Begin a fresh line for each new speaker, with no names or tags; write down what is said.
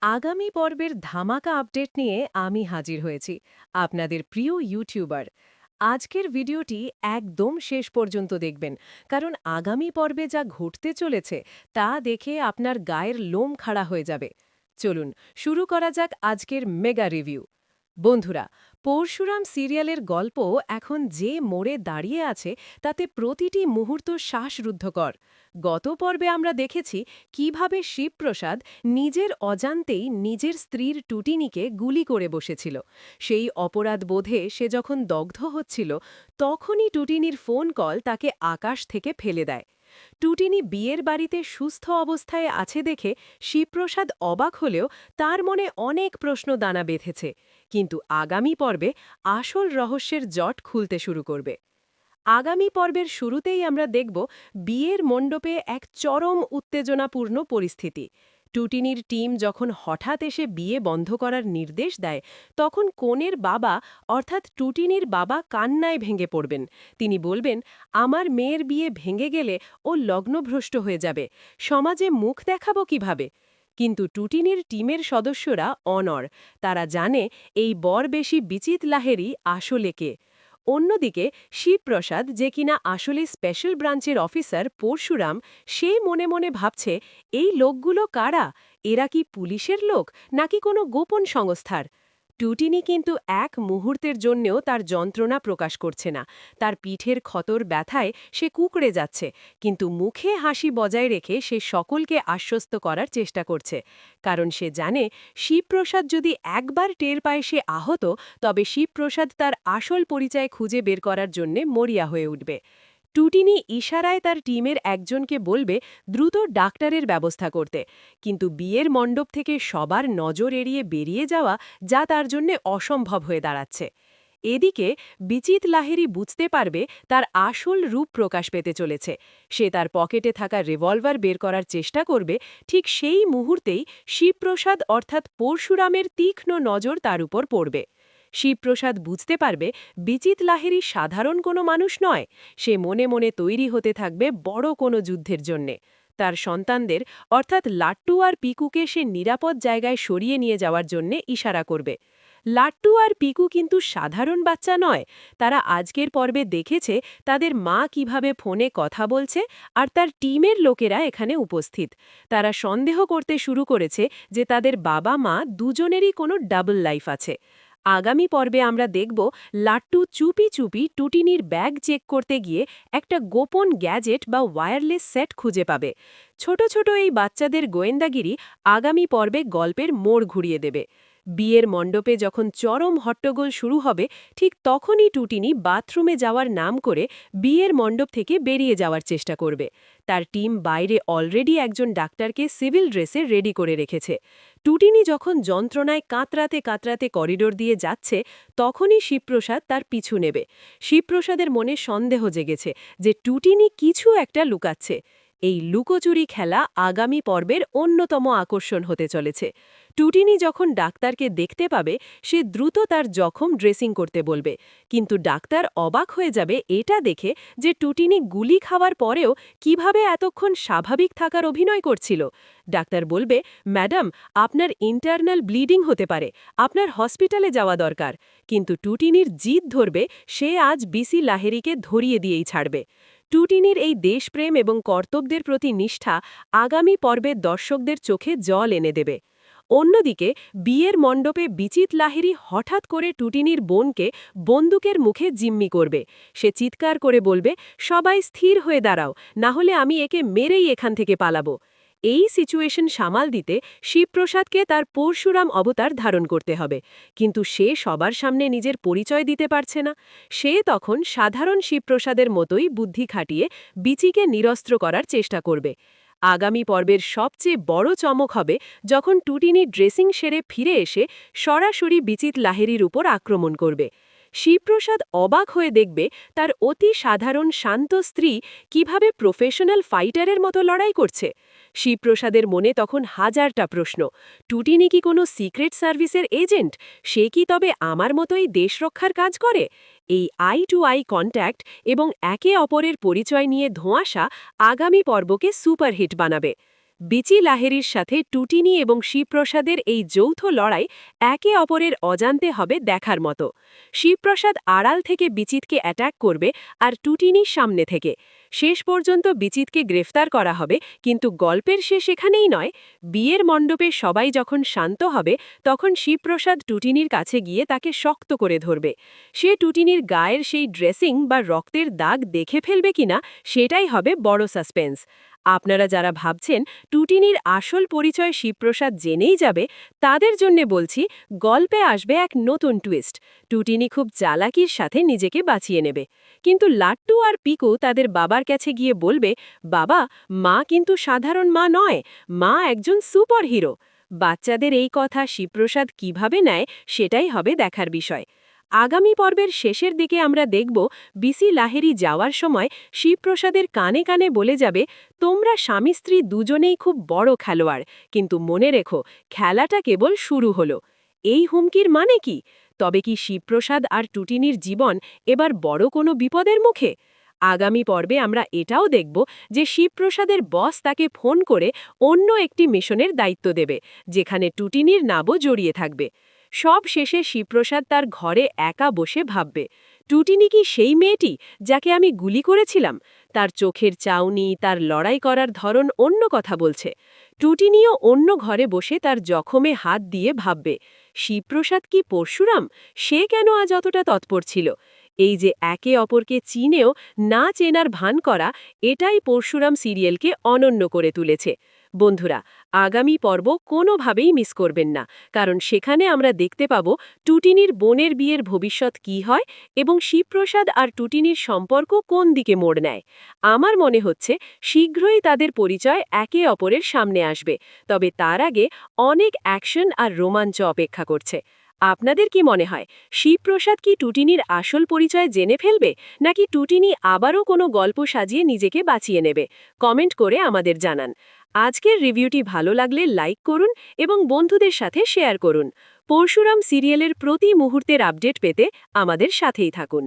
আগামী পর্বের ধামাকা আপডেট নিয়ে আমি হাজির হয়েছি আপনাদের প্রিয় ইউটিউবার। আজকের ভিডিওটি একদম শেষ পর্যন্ত দেখবেন, কারণ আগামী পর্বে যা ঘটতে চলেছে তা দেখে আপনার গায়ের লোম খাড়া হয়ে যাবে। চলুন শুরু করা যাক আজকের মেগা রিভিউ। বন্ধুরা, পরশুরাম সিরিয়ালের গল্প এখন যে মোড়ে দাঁড়িয়ে আছে তাতে প্রতিটি মুহূর্ত শ্বাসরুদ্ধকর। গত পর্বে আমরা দেখেছি কিভাবে শিবপ্রসাদ নিজের অজান্তেই নিজের স্ত্রীর টুটিনিকে গুলি করে বসেছিল। সেই অপরাধ বোধে সে যখন দগ্ধ হচ্ছিল, তখনই টুটিনির ফোন কল তাকে আকাশ থেকে ফেলে দেয়। টুটিনি বিয়ের বাড়িতে সুস্থ অবস্থায় আছে দেখে শিবপ্রসাদ অবাক হলেও তার মনে অনেক প্রশ্ন দানা বেঁধেছে। কিন্তু আগামী পর্বে আসল রহস্যের জট খুলতে শুরু করবে। আগামী পর্বের শুরুতেই আমরা দেখব বিয়ের মণ্ডপে এক চরম উত্তেজনাপূর্ণ পরিস্থিতি। টুটিনির টিম যখন হঠাৎ এসে বিয়ে বন্ধ করার নির্দেশ দেয়, তখন কনের বাবা অর্থাৎ টুটিনির বাবা কান্নায় ভেঙে পড়বেন। তিনি বলবেন, আমার মেয়ের বিয়ে ভেঙে গেলে ও লগ্নভ্রষ্ট হয়ে যাবে, সমাজে মুখ দেখাবো কিভাবে? কিন্তু টুটিনির টিমের সদস্যরা অনড়। তারা জানে এই বর বেশি বিচিত লাহেরি আসলে কে। অন্যদিকে শিবপ্রসাদ, যে কিনা আসলে স্পেশাল ব্রাঞ্চের অফিসার পরশুরাম, সে মনে মনে ভাবছে, এই লোকগুলো কারা? এরা কি পুলিশের লোক নাকি কোনো গোপন সংস্থার? টুটিনি কিন্তু এক মুহূর্তের জন্যেও তার যন্ত্রণা প্রকাশ করছে না। তার পিঠের ক্ষতর ব্যথায় সে কুঁকড়ে যাচ্ছে, কিন্তু মুখে হাসি বজায় রেখে সে সকলকে আশ্বস্ত করার চেষ্টা করছে। কারণ সে জানে, শিবপ্রসাদ যদি একবার টের পায় সে আহত, তবে শিবপ্রসাদ তার আসল পরিচয় খুঁজে বের করার জন্যে মরিয়া হয়ে উঠবে। টুটিনি ইশারায় তার টিমের একজনকে বলবে দ্রুত ডাক্তারের ব্যবস্থা করতে, কিন্তু বিয়ের মণ্ডপ থেকে সবার নজর এড়িয়ে বেরিয়ে যাওয়া যা তার জন্যে অসম্ভব হয়ে দাঁড়াচ্ছে। এদিকে বিচিত লাহেরি বুঝতে পারবে তার আসল রূপ প্রকাশ পেতে চলেছে। সে তার পকেটে থাকা রিভলভার বের করার চেষ্টা করবে। ঠিক সেই মুহূর্তেই শিবপ্রসাদ অর্থাৎ পরশুরামের তীক্ষ্ণ নজর তার উপর পড়বে। শিবপ্রসাদ বুঝতে পারবে বিচিত লাহেরি সাধারণ কোনো মানুষ নয়। সে মনে মনে তৈরি হতে থাকবে বড় কোনো যুদ্ধের জন্যে। তার সন্তানদের অর্থাৎ লাট্টু আর পিকুকে সে নিরাপদ জায়গায় সরিয়ে নিয়ে যাওয়ার জন্যে ইশারা করবে। লাট্টু আর পিকু কিন্তু সাধারণ বাচ্চা নয়। তারা আজকের পর্বে দেখেছে তাদের মা কিভাবে ফোনে কথা বলছে, আর তার টিমের লোকেরা এখানে উপস্থিত। তারা সন্দেহ করতে শুরু করেছে যে তাদের বাবা মা দুজনেরই কোনো ডাবল লাইফ আছে। আগামী পর্বে আমরা দেখব লাট্টু চুপি চুপি টুটিনির ব্যাগ চেক করতে গিয়ে একটা গোপন গ্যাজেট বা ওয়্যারলেস সেট খুঁজে পাবে। ছোট ছোট এই বাচ্চাদের গোয়েন্দাগিরি আগামী পর্বে গল্পের মোড় ঘুরিয়ে দেবে। বিয়ের মণ্ডপে যখন চরম হট্টগোল শুরু হবে, ঠিক তখনই টুটিনি বাথরুমে যাওয়ার নাম করে বিয়ের মণ্ডপ থেকে বেরিয়ে যাওয়ার চেষ্টা করবে। তার টিম বাইরে অলরেডি একজন ডাক্তারকে সিভিল ড্রেসে রেডি করে রেখেছে। টুটিনি যখন যন্ত্রণায় কাতরাতে কাতরাতে করিডোর দিয়ে যাচ্ছে, তখনই শিবপ্রসাদ তার পিছু নেবে। শিবপ্রসাদের মনে সন্দেহ জেগেছে যে টুটিনি কিছু একটা লুকাচ্ছে। এই লুকোচুরি খেলা আগামী পর্বের অন্যতম আকর্ষণ হতে চলেছে। টুটিনি যখন ডাক্তারকে দেখতে পাবে, সে দ্রুত তার জখম ড্রেসিং করতে বলবে। কিন্তু ডাক্তার অবাক হয়ে যাবে এটা দেখে যে টুটিনি গুলি খাওয়ার পরেও কিভাবে এতক্ষণ স্বাভাবিক থাকার অভিনয় করছিল। ডাক্তার বলবে, ম্যাডাম, আপনার ইন্টারনাল ব্লিডিং হতে পারে, আপনার হসপিটালে যাওয়া দরকার। কিন্তু টুটিনির জিদ ধরবে সে আজ বিসি লাহেরিকে ধরিয়ে দিয়েই ছাড়বে। টুটিনির এই দেশপ্রেম এবং কর্তব্যের প্রতি নিষ্ঠা আগামী পর্বের দর্শকদের চোখে জল এনে দেবে। অন্যদিকে বিয়ের মণ্ডপে বিচিত লাহিড়ী হঠাৎ করে টুটিনির বোনকে বন্দুকের মুখে জিম্মি করবে। সে চিৎকার করে বলবে, সবাই স্থির হয়ে দাঁড়াও, না হলে আমি একে মেরেই এখান থেকে পালাবো। এই সিচুয়েশন সামাল দিতে শিবপ্রসাদকে তার পরশুরাম অবতার ধারণ করতে হবে, কিন্তু সে সবার সামনে নিজের পরিচয় দিতে পারছে না। সে তখন সাধারণ শিবপ্রসাদের মতোই বুদ্ধি খাটিয়ে বিচিকে নিরস্ত্র করার চেষ্টা করবে। আগামী পর্বের সবচেয়ে বড় চমক হবে যখন টুটিনি ড্রেসিং সেরে ফিরে এসে সরাসরি বিচিত লাহেরির উপর আক্রমণ করবে। শিবপ্রসাদ অবাক হয়ে দেখবে তার অতি সাধারণ শান্ত স্ত্রী কিভাবে প্রফেশনাল ফাইটারের মতো লড়াই করছে। শিবপ্রসাদের মনে তখন হাজারটা প্রশ্ন। টুটিনি কি কোনো সিক্রেট সার্ভিসের এজেন্ট? সে কি তবে আমার মতোই দেশ রক্ষার কাজ করে? এই আই টু আই কন্ট্যাক্ট এবং একে অপরের পরিচয় নিয়ে ধোঁয়াশা আগামী পর্বকে সুপারহিট বানাবে। বিচি লাহেরির সাথে টুটিনি এবং শিবপ্রসাদের এই যৌথ লড়াই একে অপরের অজান্তে হবে দেখার মতো। শিবপ্রসাদ আড়াল থেকে বিচিতকে অ্যাটাক করবে আর টুটিনি সামনে থেকে। শেষ পর্যন্ত বিচিতকে গ্রেফতার করা হবে, কিন্তু গল্পের শেষ এখানেই নয়। বিয়ের মণ্ডপে সবাই যখন শান্ত হবে, তখন শিবপ্রসাদ টুটিনির কাছে গিয়ে তাকে শক্ত করে ধরবে। সে টুটিনির গায়ের সেই ড্রেসিং বা রক্তের দাগ দেখে ফেলবে কিনা, সেটাই হবে বড় সাসপেন্স। আপনারা যারা ভাবছেন টুটিনির আসল পরিচয় শিবপ্রসাদ জেনেই যাবে, তাদের জন্যে বলছি, গল্পে আসবে এক নতুন টুইস্ট। টুটিনি খুব চালাকির সাথে নিজেকে বাঁচিয়ে নেবে, কিন্তু লাট্টু আর পিকু তাদের বাবার কাছে গিয়ে বলবে, বাবা, মা কিন্তু সাধারণ মা নয়, মা একজন সুপার হিরো। বাচ্চাদের এই কথা শিবপ্রসাদ কিভাবে নেয়, সেটাই হবে দেখার বিষয়। আগামী পর্বের শেষের দিকে আমরা দেখব বিসি লাহেরি যাওয়ার সময় শিবপ্রসাদের কানে কানে বলে যাবে, তোমরা স্বামী স্ত্রী দুজনেই খুব বড় খেলোয়াড়, কিন্তু মনে রেখো, খেলাটা কেবল শুরু হলো। এই হুমকির মানে কি? তবে কি শিবপ্রসাদ আর টুটিনির জীবন এবার বড় কোনো বিপদের মুখে? আগামী পর্বে আমরা এটাও দেখব যে শিবপ্রসাদের বস তাকে ফোন করে অন্য একটি মিশনের দায়িত্ব দেবে, যেখানে টুটিনির নামও জড়িয়ে থাকবে। সব শেষে শিবপ্রসাদ তার ঘরে একা বসে ভাববে, টুটিনি কি সেই মেয়েটি যাকে আমি গুলি করেছিলাম? তার চোখের চাউনি, তার লড়াই করার ধরন অন্য কথা বলছে। টুটিনিও অন্য ঘরে বসে তার জখমে হাত দিয়ে ভাববে, শিবপ্রসাদ কি পরশুরাম? সে কেন আজ অতটা তৎপর ছিল? এই যে একে অপরকে চিনেও না চেনার ভান করা, এটাই পরশুরাম সিরিয়ালকে অনন্য করে তুলেছে। বন্ধুরা, আগামী পর্ব কোনোভাবেই মিস করবেন না, কারণ সেখানে আমরা দেখতে পাব টুটিনির বোনের বিয়ের ভবিষ্যৎ কী হয় এবং শিবপ্রসাদ আর টুটিনির সম্পর্ক কোন দিকে মোড় নেয়। আমার মনে হচ্ছে শীঘ্রই তাদের পরিচয় একে অপরের সামনে আসবে, তবে তার আগে অনেক অ্যাকশন আর রোমাঞ্চ অপেক্ষা করছে। আপনাদের কি মনে হয়, শিবপ্রসাদ কি টুটিনির আসল পরিচয় জেনে ফেলবে, নাকি টুটিনি আবারও কোনো গল্প সাজিয়ে নিজেকে বাঁচিয়ে নেবে? কমেন্ট করে আমাদের জানান। আজকের রিভিউটি ভালো লাগলে লাইক করুন এবং বন্ধুদের সাথে শেয়ার করুন। পরশুরাম সিরিয়ালের প্রতি মুহূর্তের আপডেট পেতে আমাদের সাথেই থাকুন।